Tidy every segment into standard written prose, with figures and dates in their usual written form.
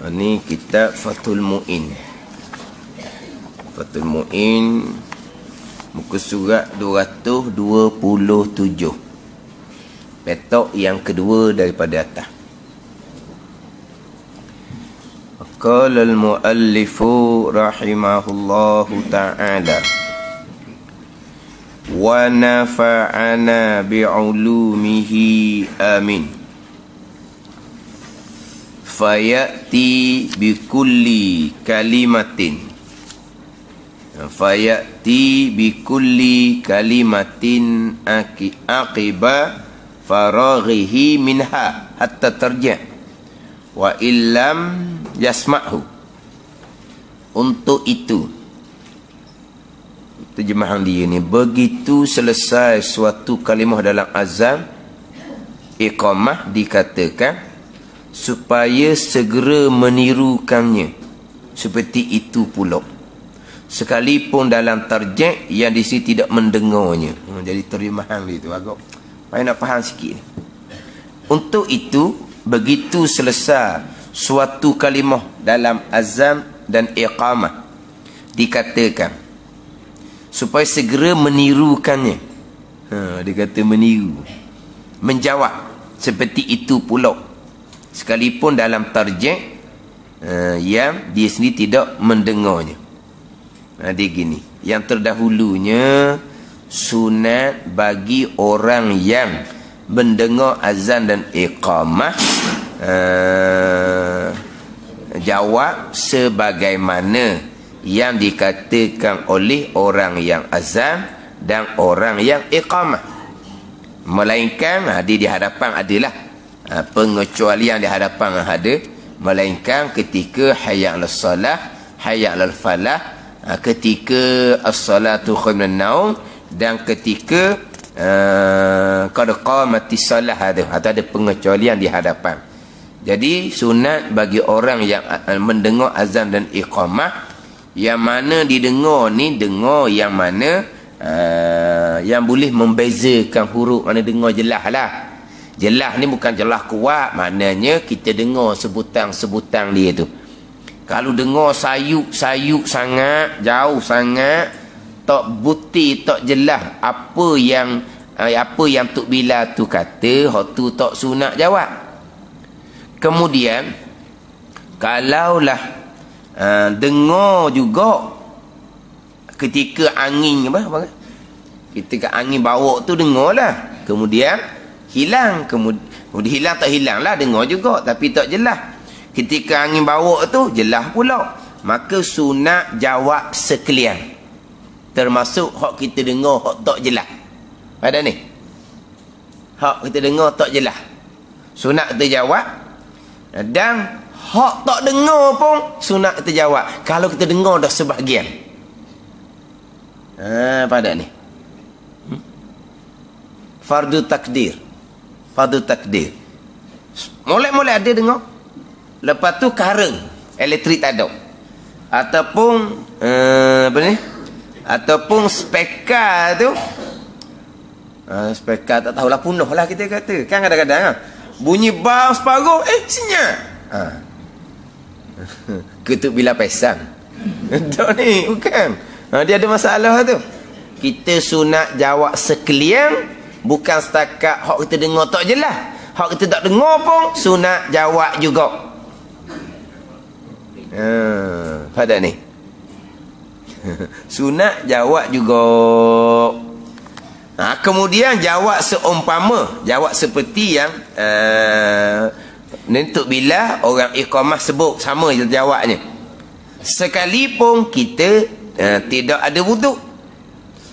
Ini kitab Fathul Mu'in. Fathul Mu'in, muka surat 227. Petok yang kedua daripada atas. Qala al-muallifu rahimahullahu ta'ala wa nafa'ana bi'ulumihi amin. Fayati bikulli kalimatin aqiba faraghihi minha hatta tarji' wa illam yasma'hu. Untuk itu, terjemahan dia ni, begitu selesai suatu kalimah dalam azan, iqamah dikatakan supaya segera menirukannya seperti itu pula, sekalipun dalam tarjih yang di sini tidak mendengarnya. Jadi terjemahan dia tu agak payah nak faham sikit. Untuk itu, begitu selesai suatu kalimah dalam azan dan iqamah dikatakan supaya segera menirukannya. Dia kata meniru, menjawab seperti itu pula, sekalipun dalam tarjih yang dia sendiri tidak mendengarnya. Dia gini, yang terdahulunya sunat bagi orang yang mendengar azan dan iqamah jawab sebagaimana yang dikatakan oleh orang yang azan dan orang yang iqamah. Melainkan di hadapan adalah pengecualian di hadapan ada, melainkan ketika hayya 'alas salah, hayya 'alal falah, ketika as-salatu khairun minan naum, dan ketika qad qamatis salah, ada pengecualian di hadapan. Jadi sunat bagi orang yang mendengar azan dan iqamah, yang mana didengar ni dengar yang mana yang boleh membezakan huruf, mana dengar jelas lah. Jelas ni bukan jelas kuat, maknanya kita dengar sebutan-sebutan dia tu. Kalau dengar sayuk-sayuk sangat, jauh sangat, tak buti, tak jelas apa yang Tok Bila tu kata, hak tu tak sunat jawab. Kemudian kalaulah dengar juga ketika angin ketika angin bawa tu dengarlah, kemudian hilang, kemudian hilang tak hilang lah, dengar juga tapi tak jelas. Ketika angin bawa tu jelas pula, maka sunat jawab sekalian, termasuk hak kita dengar hak tak jelas. Pada ni hak kita dengar tak jelas, sunat kita jawab, dan hak tak dengar pun sunat kita jawab kalau kita dengar dah sebahagian. Pada ni fardu takdir. Mulai ada dengar, lepas tu kareng elektrik tak ada, ataupun ataupun speaker tu speaker tak tahulah, punah lah kita kata kan. Kadang-kadang bunyi bau separuh senyap ketuk bila pesang tak ni, bukan dia ada masalah tu. Kita sunat jawab sekalian, bukan setakat hak kita dengar tak jelas, hak kita tak dengar pun sunat jawab juga. Pada ni sunat jawab juga. Kemudian jawab seumpama, jawab seperti yang Tok Bila orang iqamah sebut, sama je jawabnya, sekalipun kita tidak ada wuduk,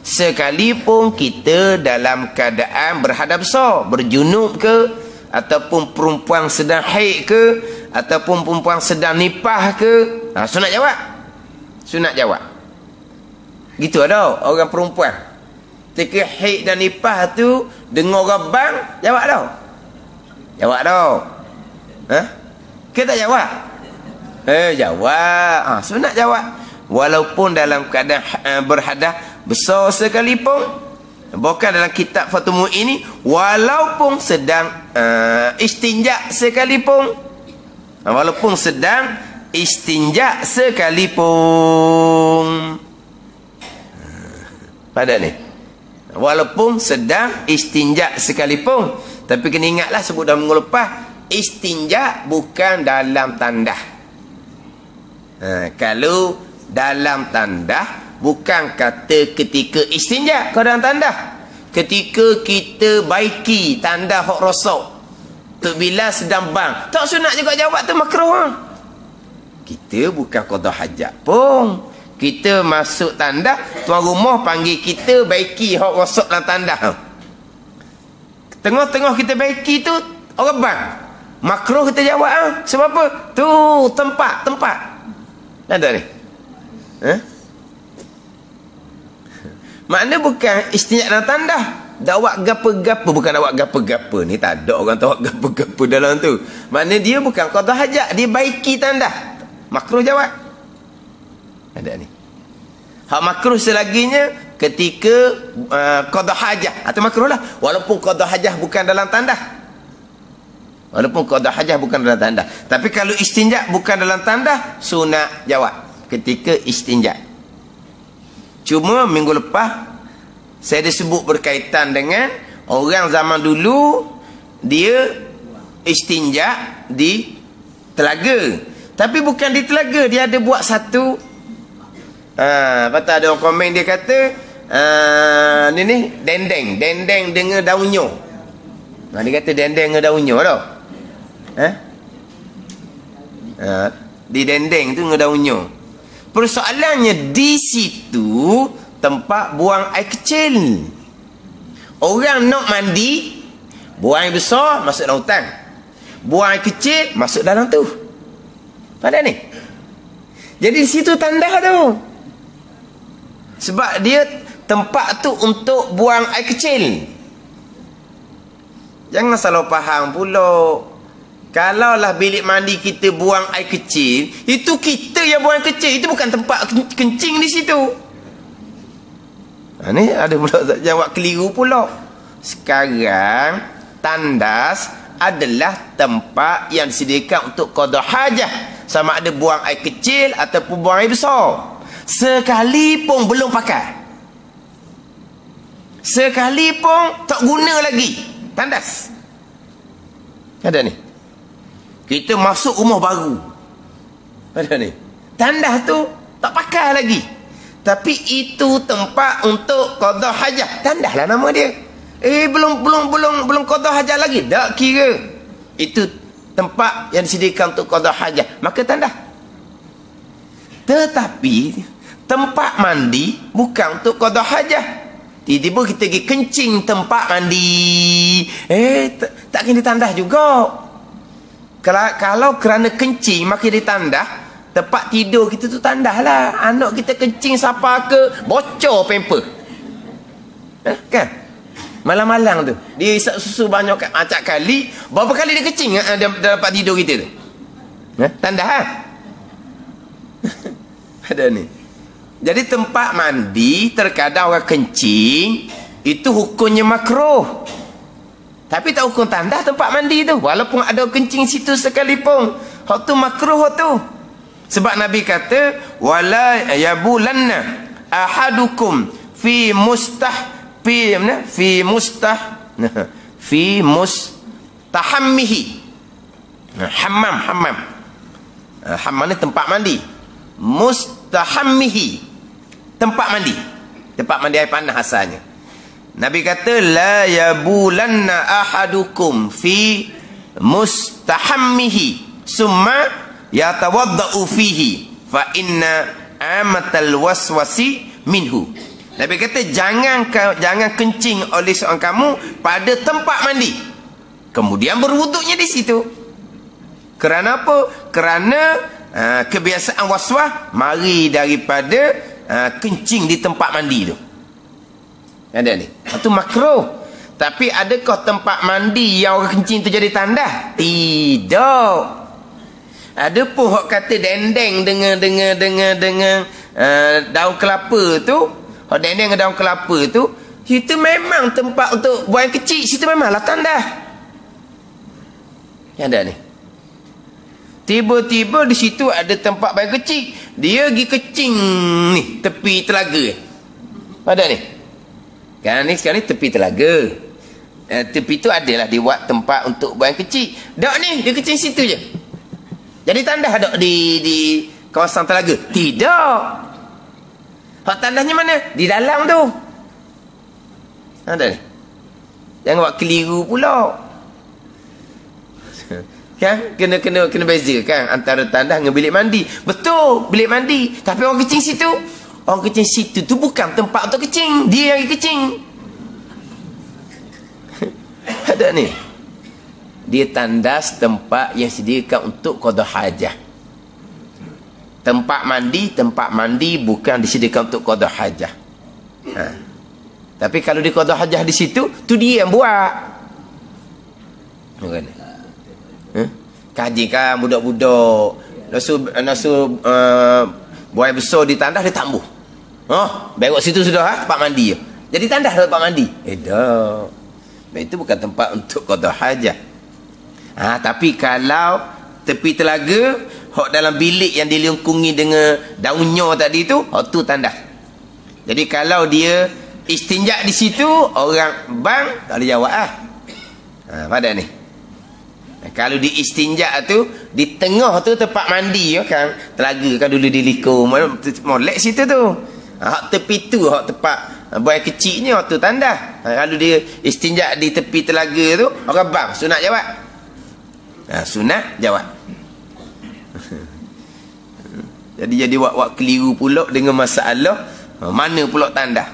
sekalipun kita dalam keadaan berhadas besar, berjunub ke, ataupun perempuan sedang haid ke, ataupun perempuan sedang nipah ke, sunat jawab. Gitu ada orang perempuan ketika haid dan nipah tu dengar rabang, jawab dah. Kita jawab jawab, sunat jawab walaupun dalam keadaan berhadas besar sekalipun. Bukan dalam kitab Fathul Mu'in ini, walaupun sedang istinja sekalipun, Walaupun sedang istinja sekalipun. Pada ni. Walaupun sedang istinja sekalipun. Tapi kena ingatlah sebut dalam minggu lepas, istinja bukan dalam tandah. Kalau dalam tandah, bukan kata ketika istinja kau dalam tandah. Ketika kita baiki tandah hok rosak, Tok Bilal sedang bang, tak sunat juga jawab tu makruh. Kita bukan qada hajat pun. Kita masuk tandah, tuan rumah panggil kita baiki hok rosak dalam tandah. Tengah-tengah kita baiki tu orang bang, makruh kita jawab. Sebab apa? Tu tempat. Ada ni. Makna bukan istinja dalam tandah. Dawak gapa-gapa, bukan dawak gapa-gapa. Ni tak ada orang dawak gapa-gapa dalam tu. Makna dia bukan qada hajat, dia baiki tandah. Makruh jawab. Ada ni. Hak makruh selaginya ketika qada hajat atau makruh lah. Walaupun qada hajat bukan dalam tandah. Walaupun qada hajat bukan dalam tandah. Tapi kalau istinja bukan dalam tandah, sunat jawab ketika istinja. Cuma minggu lepas saya disebut berkaitan dengan orang zaman dulu, dia istinja di telaga. Tapi bukan di telaga, dia ada buat satu. Patut ada orang komen, dia kata ni dendeng dengan daunnya. Dia kata dendeng dengan daunnya tau. Di dendeng tu dengan daunnya. Persoalannya di situ tempat buang air kecil. Orang nak mandi, buang air besar masuk dalam hutan. Buang air kecil masuk dalam tu. Pada ni. Jadi di situ tandah tu. Sebab dia tempat tu untuk buang air kecil. Jangan salah faham pula. Kalaulah bilik mandi kita buang air kecil, itu kita yang buang air kecil. Itu bukan tempat kencing di situ. Ni ada pula jawab keliru pula. Sekarang tandas adalah tempat yang disediakan untuk qada hajah. Sama ada buang air kecil ataupun buang air besar. Sekalipun belum pakai. Sekalipun tak guna lagi tandas. Ada ni. Kita masuk rumah baru. Ada ni. Tandas tu tak pakai lagi. Tapi itu tempat untuk qada hajat. Tandas lah nama dia. Belum qada hajat lagi. Tak kira. Itu tempat yang disediakan untuk qada hajat. Maka tandas. Tetapi tempat mandi bukan untuk qada hajat. Tiba-tiba kita pergi kencing tempat mandi. Tak kena tandas juga. Kalau kerana kencing maka dia tandah, tempat tidur kita tu tandah lah. Anak kita kencing siapa ke, bocor pamper. Kan? Malam-malam tu dia isap susu banyak acak kali. Berapa kali dia kencing dalam tempat tidur kita tu? Tandah lah. Ada ni. Jadi tempat mandi terkadang orang kencing, itu hukumnya makruh. Tapi tak hukum tandah tempat mandi tu. Walaupun ada kencing situ sekalipun, hak tu makruh tu. Sebab Nabi kata, wala yabulanna ahadukum fi mustahammihi. Hammam. Hammam ni tempat mandi. Mustahammihi, tempat mandi. Tempat mandi air panas asalnya. Nabi kata la yabulanna ahadukum fi mustahammihi summa yatawaddau fihi fa inna amatal waswasi minhu. Nabi kata jangan kencing oleh seorang kamu pada tempat mandi, kemudian berwuduknya di situ. Kerana apa? Kerana kebiasaan waswas mari daripada kencing di tempat mandi tu. Ada ni. Itu makruh. Tapi adakah tempat mandi yang orang kencing tu jadi tandah? Tidak. Ada pun hok kata dendeng dengan daun kelapa tu. Hok dendeng dengan daun kelapa tu, itu memang tempat untuk buang kecil. Situ memanglah tandah. Ada ni. Tiba-tiba di situ ada tempat bayi kecil. Dia pergi kecing ni, tepi telaga. Ada ni. Kan ni sekarang ni tepi telaga. Tepi tu adalah dia buat tempat untuk buang kecil. Dak ni dia kecil situ je. Jadi tandas dak di kawasan telaga? Tidak. Hak tandasnya mana? Di dalam tu. Ada ni. Jangan buat keliru pula. Kan kena beza kan antara tandas dengan bilik mandi. Betul, bilik mandi. Tapi orang kecil situ, orang kecil situ tu bukan tempat untuk kecing. Dia yang kecing. Ada ni. Dia tandas tempat yang sediakan untuk qada hajah. Tempat mandi bukan disediakan untuk qada hajah. Tapi kalau dia qada hajah di situ, tu dia yang buat. Bukan. Kaji kan budak-budak nasu buai besar di tandas dia tambuh. Berok situ sudah tempat mandi. Jadi tandas tempat mandi. Dah. Itu bukan tempat untuk qada hajah. Tapi kalau tepi telaga, hok dalam bilik yang dilingkungi dengan daunnya tadi tu, hok tu tandas. Jadi kalau dia istinja di situ, orang bang tak boleh jawab pada ni. Kalau di istinja tu, di tengah tu tempat mandi kan, telaga kan dulu dilikur, molek situ tu. Hak tepi tu, hak tempat buai kecilnya, hak tu tandas. Kalau dia istinja di tepi telaga tu, orang bang sunat jawab. Sunat jawab. Jadi buat keliru pula dengan masalah mana pula tandas.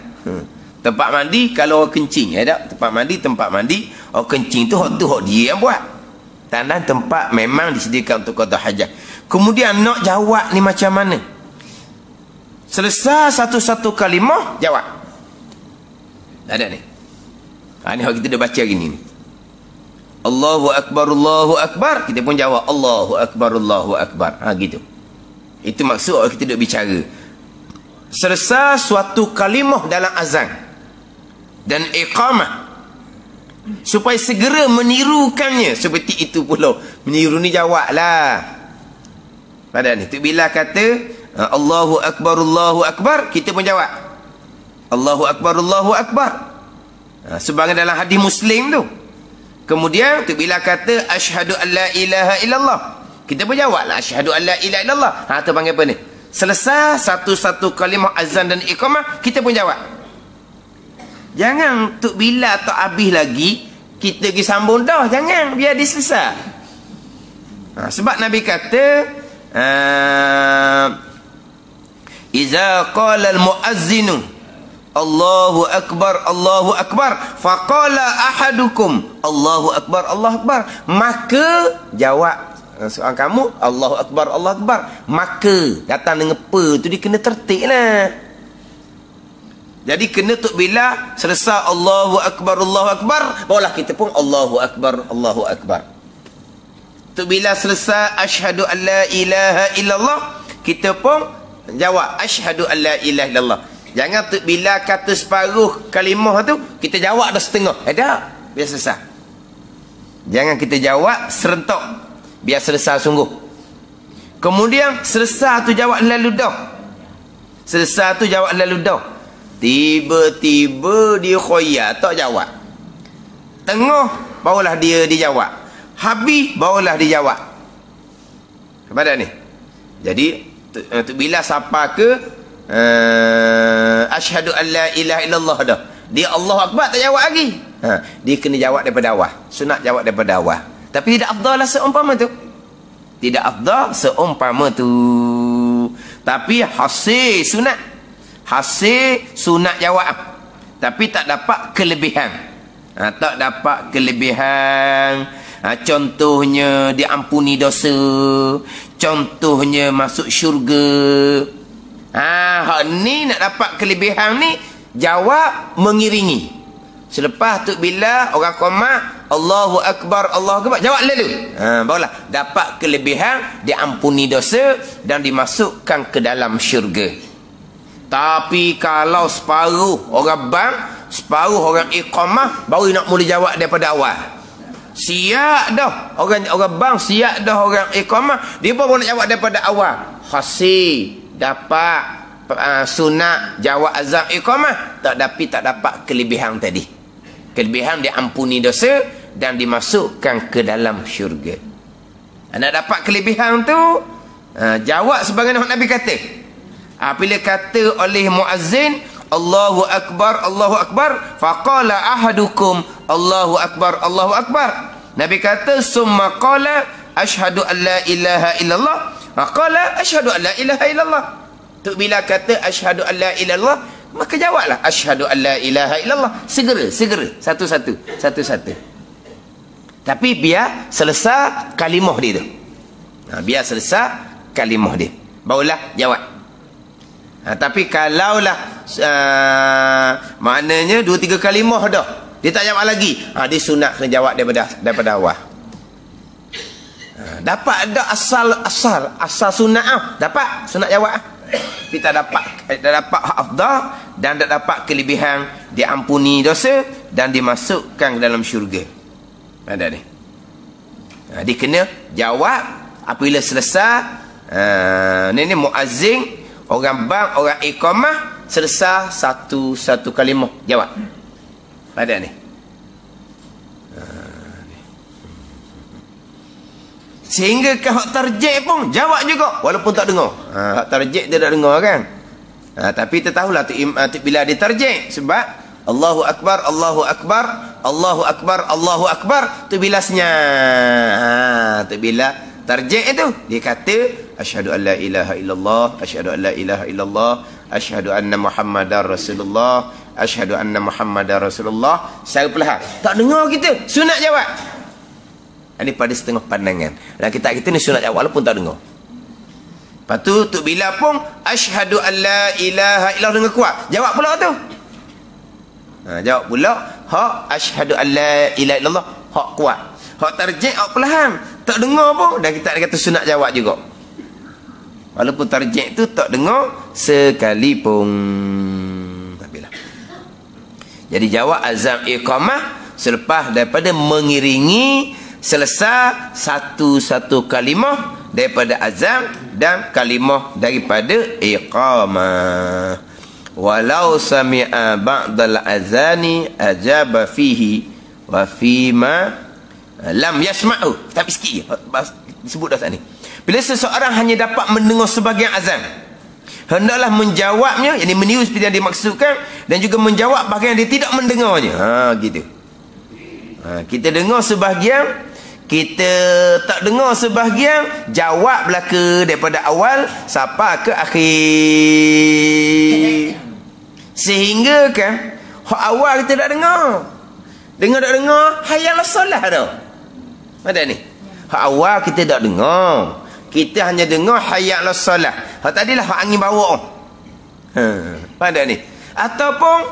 Tempat mandi kalau orang kencing, tempat mandi orang kencing tu hak dia yang buat. Tandas tempat memang disediakan untuk qada hajat. Kemudian nak jawab ni macam mana? Selesai satu-satu kalimah jawab. Ada ni. Ni hak kita dah baca hari ni. Allahu akbar, Allahu akbar, kita pun jawab Allahu akbar, Allahu akbar. Gitu. Itu maksud kita duk bicara. Selesai suatu kalimah dalam azan dan iqamah, supaya segera menirukannya seperti itu pula. Meniru ni jawablah. Pada ni tu bila kata Allahu akbar, Allahu akbar, kita pun jawab Allahu akbar, Allahu akbar. Sebagai dalam hadis Muslim tu. Kemudian tu bila kata asyhadu an la ilaha illallah, kita pun jawablah asyhadu an la ilaha illallah. Tu panggil apa ni? Selesai satu-satu kalimah azan dan iqamah, kita pun jawab. Jangan tu bila tak habis lagi kita pergi sambung dah. Jangan, biar dia selesai. Sebab Nabi kata iza qala al-muazzinu Allahu akbar, Allahu akbar, faqala ahadukum Allahu akbar, Allahu akbar, maka jawab seorang kamu Allahu akbar, Allahu akbar, maka datang dengan apa tu dia kena tertik lah. Jadi kena tu bila selesai Allahu akbar, Allahu akbar, barulah kita pun Allahu akbar, Allahu akbar. Tu bila selesai asyhadu an la ilaha illallah, kita pun jawab asyhadu an la ilaha illallah. Jangan tu bila kata separuh kalimah tu kita jawab dah setengah. Tak, biar selesai. Jangan kita jawab serentak, biar selesai sungguh. Kemudian selesai tu jawab lalu dah. Selesai tu jawab lalu dah. Tiba-tiba dia khoyat tak jawab. Tengah barulah dia dijawab. Habis barulah dijawab. Kepada ni. Jadi tu bila siapa ke asyhadu an la ilaha illallah dah, dia Allahu akbar tak jawab lagi. Dia kena jawab daripada awal. Sunat jawab daripada awal. Tapi tidak afdal lah seumpama tu. Tidak afdal seumpama tu. Tapi hasil sunat. Hasil sunat jawab. Tapi tak dapat kelebihan. Tak dapat kelebihan. Contohnya diampuni dosa. Contohnya masuk syurga. Hak ni nak dapat kelebihan ni, jawab mengiringi. Selepas tu bila orang qomat Allahu akbar, Allahu akbar, jawab lalu. Barulah dapat kelebihan, diampuni dosa dan dimasukkan ke dalam syurga. Tapi kalau separuh orang bang, separuh orang iqamah, baru nak mula jawab daripada awal. siap dah. Orang bang siap dah orang iqamah. Dia pun nak jawab daripada awal. Khasi dapat sunat jawab azan iqamah, tak dapat kelebihan tadi. Kelebihan diampuni dosa dan dimasukkan ke dalam syurga. Nak dapat kelebihan tu, jawab sebagaimana Nabi kata. Bila kata oleh muazzin, Allahu Akbar, Allahu Akbar, faqala ahadukum Allahu Akbar, Allahu Akbar. Nabi kata, summa qala asyhadu an la ilaha illallah, faqala asyhadu an la ilaha illallah. Tu bila kata asyhadu an la ilaha illallah, maka jawablah asyhadu an la ilaha illallah. Segera satu-satu. Tapi biar selesai kalimah dia tu. Biar selesai kalimah dia, barulah jawab. Tapi kalaulah maknanya 2-3 kalimah dah dia tak jawab lagi, dia sunat kena jawab daripada awal. Dapat dah asal sunat dapat sunat jawab. Tapi tak dapat hak afdal dan tak dapat kelebihan diampuni dosa dan dimasukkan ke dalam syurga. Ada ni. Dia kena jawab apabila selesai. Ni muazzin, orang bang, orang iqamah, selesai satu kalimah jawab. Ada ni. Sehingga ke hak tarjih pun jawab juga walaupun tak dengar. Hak tarjih dia tak dengar kan. Tapi kita tahulah bila dia tarjih, sebab Allahu Akbar, Allahu Akbar, Allahu Akbar, Allahu Akbar tu bilasnya. Tu bila tarjih itu dia kata asyhadu an la ilaha illallah, asyhadu an la ilaha illallah, asyhadu anna Muhammadar Rasulullah, asyhadu anna Muhammadar Rasulullah. Secara perlahan. Tak dengar kita, sunat jawab. Ini pada setengah pandangan. Dan kita ni sunat jawab walaupun tak dengar. Lepas tu bila pun asyhadu an la ilaha illallah dengan kuat, jawab pula tu. Jawab pula hak asyhadu an la ilaha illallah, hak kuat. Hak tarjih hak perlahan, tak dengar pun dan kita kata sunat jawab juga. Walaupun tarjih tu tak dengar sekalipun. Tapilah. Jadi jawab azam iqamah selepas daripada mengiringi selesai satu kalimah daripada azan dan kalimah daripada iqamah. Walau sami'a ba'dal azani ajaba fihi wa fima lam yasma'u. Tapi sikit disebut dah saat ni. Bila seseorang hanya dapat mendengar sebahagian azan, hendaklah menjawabnya, yang meniru seperti yang dimaksudkan, dan juga menjawab bahagian yang dia tidak mendengarnya. Gitu. Kita dengar sebahagian, kita tak dengar sebahagian, jawab belaka daripada awal sampai ke akhir. Sehingga kan hak awal kita tak dengar. Tak dengar, hayalah solat dah. Ada ni. Hak awal kita tak dengar. Kita hanya dengar hayalah solat. Hak tadilah hak angin bawa. Pada ni. Ataupun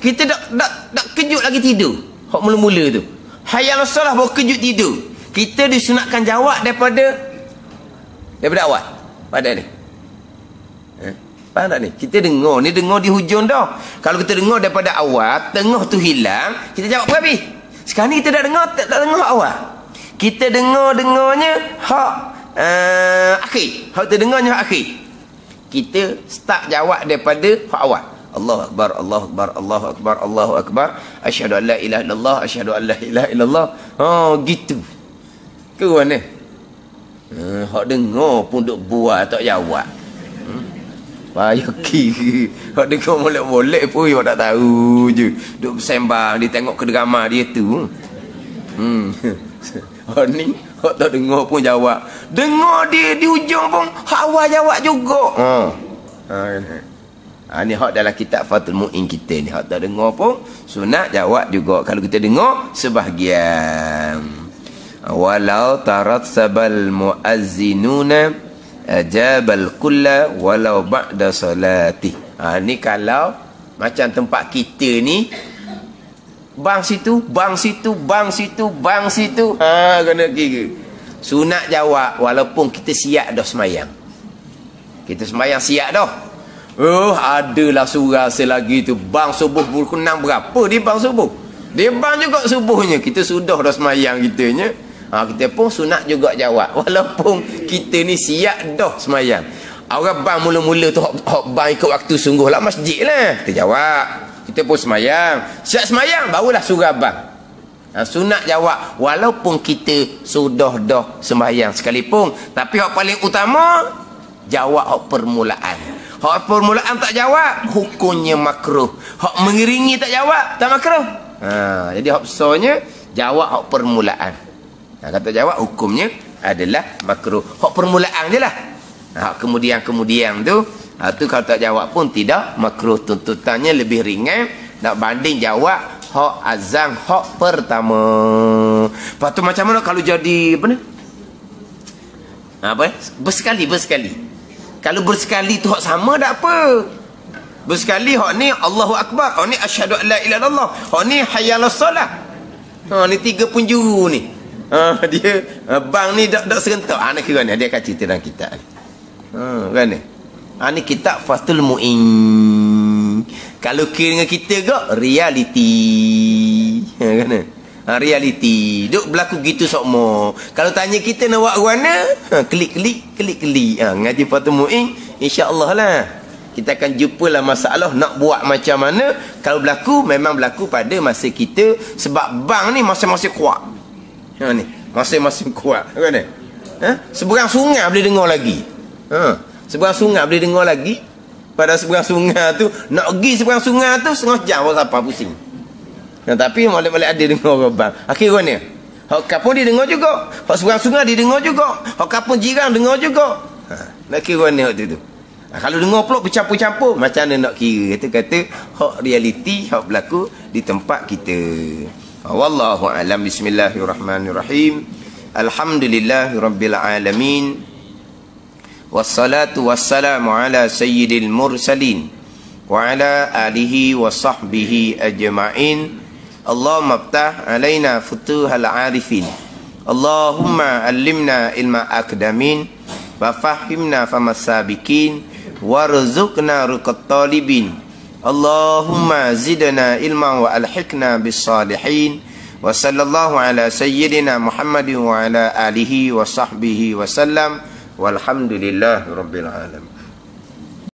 kita tak kejut lagi tidur. Hak mula-mula tu. Hayalah solat baru kejut tidur. Kita disunatkan jawab daripada awal. Pada ni. Faham tak ni? Kita dengar. Ni dengar di hujung dah. Kalau kita dengar daripada awal, tengah tu hilang, kita jawab habis. Sekarang ni kita tak dengar awal. Kita dengarnya hak akhir. Hak kita dengarnya hak akhir. Kita start jawab daripada hak awal. Allahu Akbar, Allahu Akbar, Allahu Akbar, Allahu Akbar. Asyhadu an la ilaha illallah, asyhadu an la ilaha illallah. Gitu. Ke mana? Hak dengar pun duk buat tak jawab. Payah ki. Hak dengar molek-molek pun dia tak tahu je. Duk bersembang, dia tengok kedrama dia tu. Hak ni hak tak dengar pun jawab. Dengar dia di hujung pun hak awal jawab juga. Ni hak dalam kitab Fathul Mu'in kita ni. Hak tak dengar pun sunat jawab juga. Kalau kita dengar sebahagian. Walau taratsabal muazzinuna ajabal kulla walau ba'da salati. Ni kalau macam tempat kita ni, bang situ, bang situ, bang situ, bang situ. Kena kira. Sunat jawab walaupun kita siap dah semayang. Kita semayang siap dah. Adalah surah selagi tu bang subuh berkenang berapa di bang subuh? Dia bang juga subuhnya. Kita sudah dah semayang kitanya. Kita pun sunat juga jawab. Walaupun kita ni siap dah semayang. Orang bang mula-mula tu hok bang ikut waktu sungguh lah masjid lah. Kita jawab. Kita pun semayang. Siap semayang barulah suruh abang. Sunat jawab walaupun kita sudah dah sembahyang sekalipun. Tapi hak paling utama jawab hak permulaan. Hak permulaan tak jawab hukumnya makruh. Hak mengiringi tak jawab tak makruh. Jadi hak besarnya jawab hak permulaan. Kata jawab hukumnya adalah makruh. Hak permulaan je lah. Hak kemudian tu kalau tak jawab pun tidak makruh. Tuntutannya lebih ringan nak banding jawab hak azan hak pertama. Lepas tu macam mana kalau jadi apa ni? Bersekali. Kalau bersekali tu hak sama tak apa. Bersekali hak ni Allahu Akbar, hak ni asyhadu an la ilaha illallah, hak ni hayyalas solah. Ni 3 penjuru ni. Dia bang ni dak serentak. Nak kira ni dia akan cerita dalam kitab. Kan ni? Ni kitab Fathul Mu'in. Kalau kira dengan kita ke reality. Kan ni? Reality. Duk berlaku gitu sokmo. Kalau tanya kita nak buat mana? Klik. Ngaji Fathul Mu'in insya-Allah lah. Kita akan jumpa lah masalah nak buat macam mana. Kalau berlaku, memang berlaku pada masa kita. Sebab bang ni masing-masing kuat. Ni, masing-masing kuat. Kan ni? Seberang sungai boleh dengar lagi. Seberang sungai boleh dengar lagi. Pada seberang sungai tu, nak pergi seberang sungai tu, setengah jam pun siapa pusing. Tapi molek-molek ada dengar orang bang. Akhirnya, hak kapun dia dengar juga. Hak seberang sungai dia dengar juga. Hak kapun jiran dengar juga. Nak kira ni hak tu. Kalau dengar pula bercampur-campur, macam mana nak kira? Kata hak realiti, hak berlaku di tempat kita. Wallahu a'lam. Bismillahirrahmanirrahim. Alhamdulillahirabbil alamin. Wassalatu wassalamu ala sayyidil mursalin wa ala alihi wa sahbihi ajma'in. Allahumma aftah alaina futuhal arifin. Allahumma allimna ilma akdamin wa fahimna famasabikin warzuqna ruqat talibin. Allahumma zidna ilman wa alhiqna bis salihin. Wa sallallahu ala sayyidina Muhammadin wa ala alihi wa sahbihi wa sallam. Walhamdulillahi rabbil alamin.